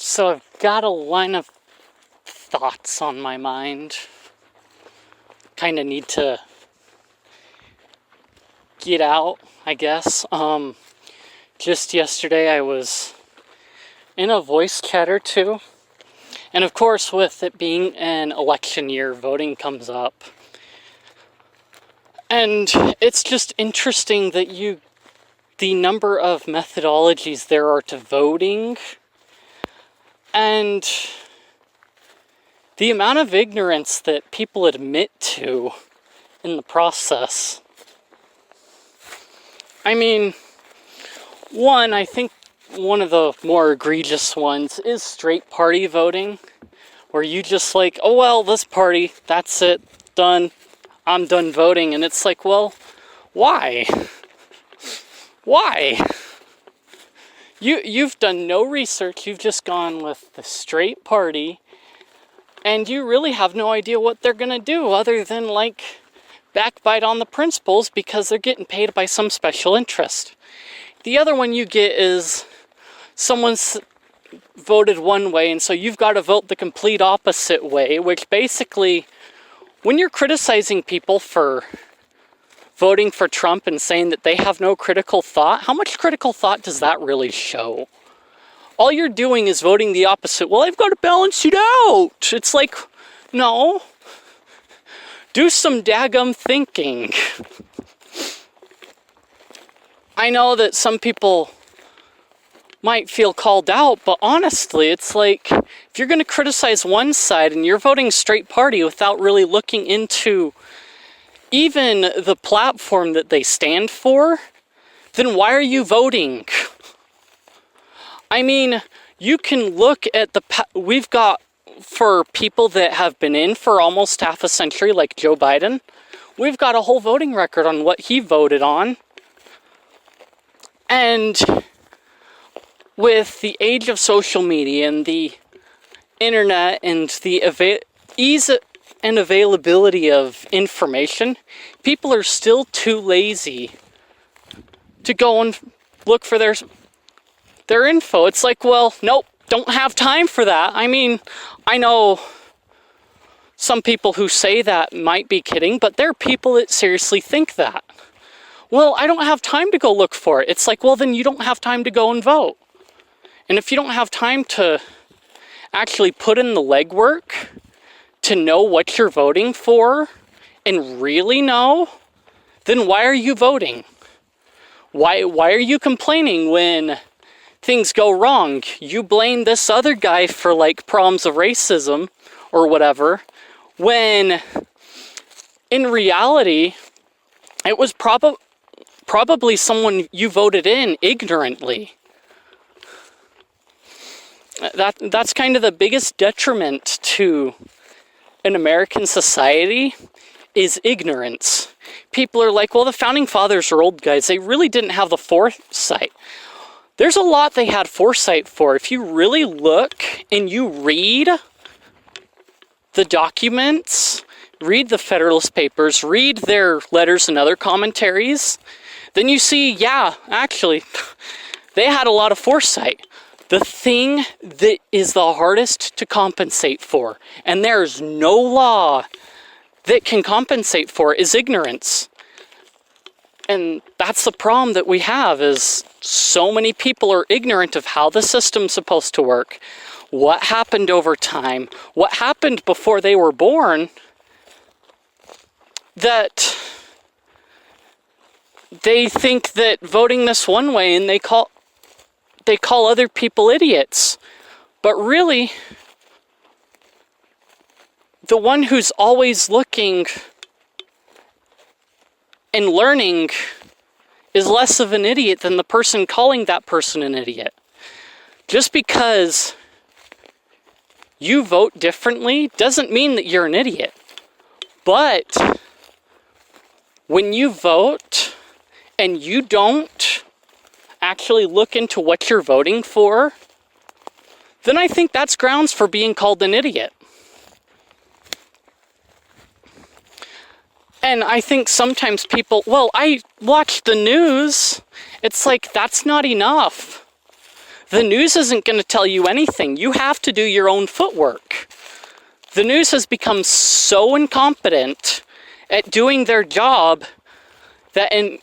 So I've got a line of thoughts on my mind. Kind of need to get out, I guess. Just yesterday I was in a voice chat or two. And of course, with it being an election year, voting comes up. And it's just interesting that the number of methodologies there are to voting and the amount of ignorance that people admit to in the process. I mean, I think one of the more egregious ones is straight party voting, where you just like, oh well, this party, that's it, done, I'm done voting. And it's like, well, why? Why? You've done no research, you've just gone with the straight party, and you really have no idea what they're gonna do other than like backbite on the principles because they're getting paid by some special interest. The other one you get is someone's voted one way, and so you've got to vote the complete opposite way, which basically, when you're criticizing people for voting for Trump and saying that they have no critical thought, how much critical thought does that really show? All you're doing is voting the opposite. Well, I've got to balance it out. It's like, no. Do some daggum thinking. I know that some people might feel called out, but honestly, it's like, if you're going to criticize one side and you're voting straight party without really looking into even the platform that they stand for, then why are you voting? I mean, you can look at we've got, for people that have been in for almost half a century, like Joe Biden, we've got a whole voting record on what he voted on. And with the age of social media and the internet and the ease and availability of information, people are still too lazy to go and look for their info. It's like, well, nope, don't have time for that. I mean, I know some people who say that might be kidding, but there are people that seriously think that. Well, I don't have time to go look for it. It's like, well, then you don't have time to go and vote. And if you don't have time to actually put in the legwork to know what you're voting for and really know, then why are you voting? Why are you complaining when things go wrong? You blame this other guy for like problems of racism or whatever, when in reality, it was probably someone you voted in ignorantly. That's kind of the biggest detriment to an American society is ignorance. People are like, well, the founding fathers are old guys. They really didn't have the foresight. There's a lot they had foresight for. If you really look and you read the documents, read the Federalist Papers, read their letters and other commentaries, then you see, yeah, actually, they had a lot of foresight. The thing that is the hardest to compensate for, and there's no law that can compensate for, is ignorance. And that's the problem that we have, is so many people are ignorant of how the system's supposed to work, what happened over time, what happened before they were born, that they think that voting this one way and they call other people idiots. But really, the one who's always looking and learning is less of an idiot than the person calling that person an idiot. Just because you vote differently doesn't mean that you're an idiot. But when you vote and you don't actually look into what you're voting for, then I think that's grounds for being called an idiot. And I think sometimes people, well, I watch the news. It's like, that's not enough. The news isn't going to tell you anything. You have to do your own footwork. The news has become so incompetent at doing their job that in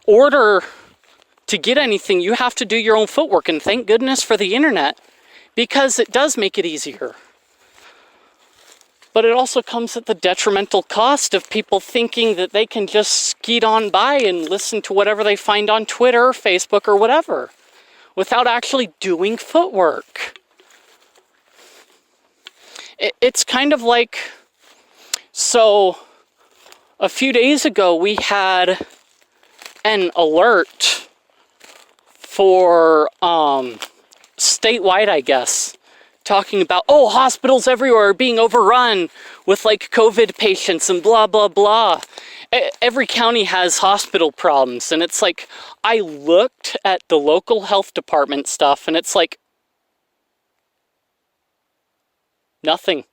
order to get anything, you have to do your own footwork. And thank goodness for the internet, because it does make it easier. But it also comes at the detrimental cost of people thinking that they can just skeet on by and listen to whatever they find on Twitter or Facebook or whatever, without actually doing footwork. It's kind of like, so a few days ago we had an alert for statewide, I guess, talking about, oh, hospitals everywhere are being overrun with like COVID patients and blah, blah, blah. Every county has hospital problems. And it's like, I looked at the local health department stuff and it's like, nothing.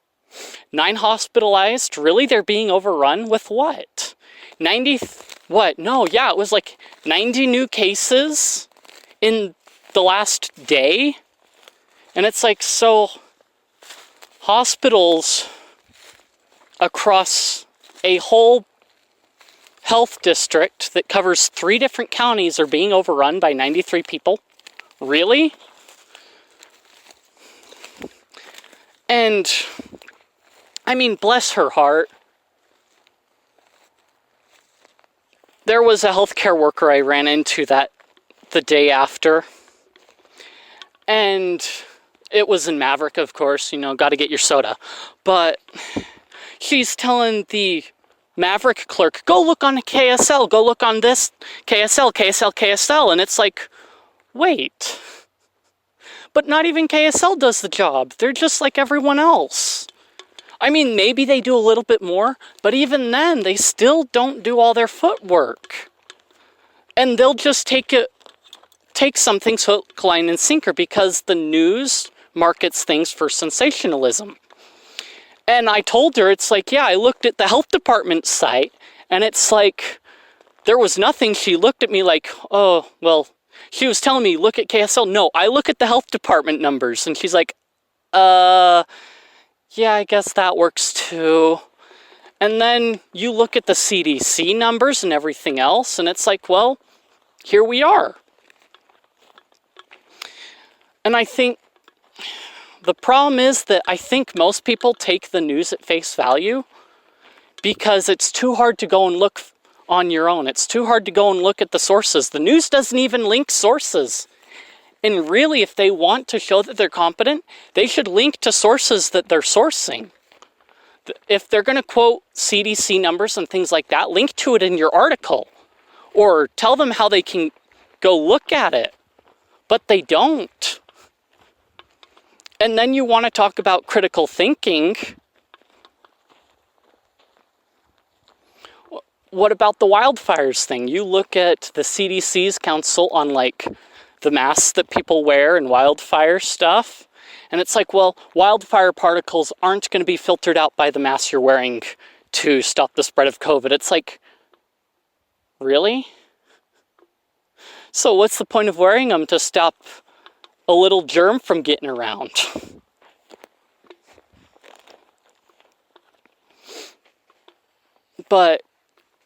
9 hospitalized? Really? They're being overrun with what? 90, what? No, yeah, it was like 90 new cases in the last day. And it's like, so hospitals across a whole health district that covers 3 different counties are being overrun by 93 people? Really? And, I mean, bless her heart. There was a healthcare worker I ran into that the day after. And it was in Maverick, of course, you know, got to get your soda. But she's telling the Maverick clerk, go look on KSL, go look on this KSL. And it's like, wait. But not even KSL does the job. They're just like everyone else. I mean, maybe they do a little bit more, but even then, they still don't do all their footwork. And they'll just take something hook, line, and sinker because the news markets things for sensationalism. And I told her, it's like, yeah, I looked at the health department site, and it's like, there was nothing. She looked at me like, oh, well, she was telling me, look at KSL. No, I look at the health department numbers. And she's like, yeah, I guess that works too. And then you look at the CDC numbers and everything else, and it's like, well, here we are. And I think the problem is that I think most people take the news at face value because it's too hard to go and look on your own. It's too hard to go and look at the sources. The news doesn't even link sources. And really, if they want to show that they're competent, they should link to sources that they're sourcing. If they're going to quote CDC numbers and things like that, link to it in your article. Or tell them how they can go look at it. But they don't. And then you want to talk about critical thinking. What about the wildfires thing? You look at the CDC's council on like the masks that people wear and wildfire stuff. And it's like, well, wildfire particles aren't going to be filtered out by the mask you're wearing to stop the spread of COVID. It's like, really? So what's the point of wearing them to stop a little germ from getting around? But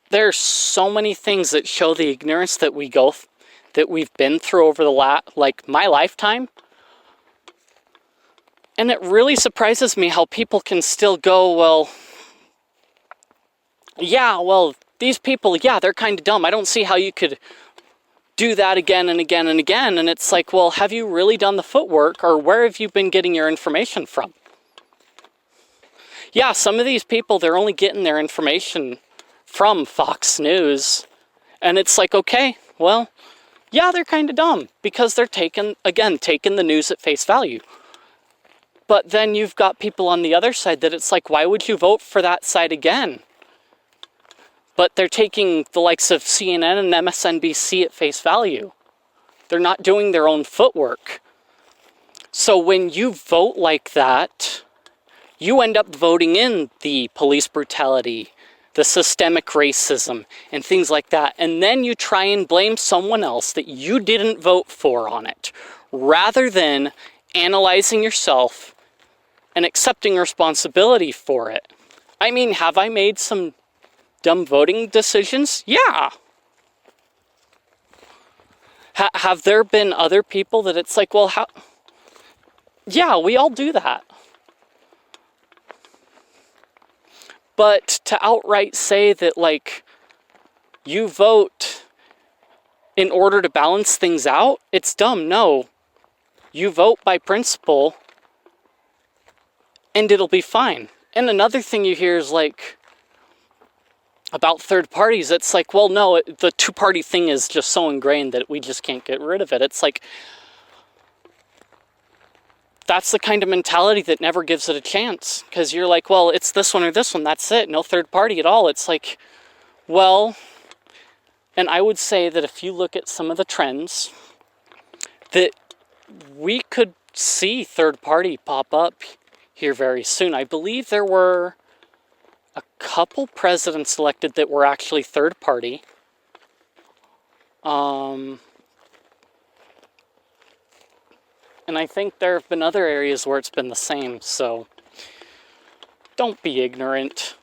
there's so many things that show the ignorance that we've been through over my lifetime. And it really surprises me how people can still go, well, these people, they're kind of dumb. I don't see how you could do that again and again and again. And it's like, well, have you really done the footwork, or where have you been getting your information from? Yeah, some of these people, they're only getting their information from Fox News. And it's like, okay, well, yeah, they're kind of dumb because they're taking the news at face value. But then you've got people on the other side that it's like, why would you vote for that side again? But they're taking the likes of CNN and MSNBC at face value. They're not doing their own footwork. So when you vote like that, you end up voting in the police brutality, the systemic racism, and things like that. And then you try and blame someone else that you didn't vote for on it. rather than analyzing yourself and accepting responsibility for it. I mean, have I made some dumb voting decisions? Yeah. Have there been other people that it's like, well, how? Yeah, we all do that. But to outright say that, like, you vote in order to balance things out, it's dumb. No. You vote by principle, and it'll be fine. And another thing you hear is, like, about third parties, it's like, well, no, the two-party thing is just so ingrained that we just can't get rid of it. It's like, that's the kind of mentality that never gives it a chance. Because you're like, well, it's this one or this one, that's it. No third party at all. It's like, well, and I would say that if you look at some of the trends, that we could see third party pop up here very soon. I believe there were a couple presidents elected that were actually third party. And I think there have been other areas where it's been the same, so don't be ignorant.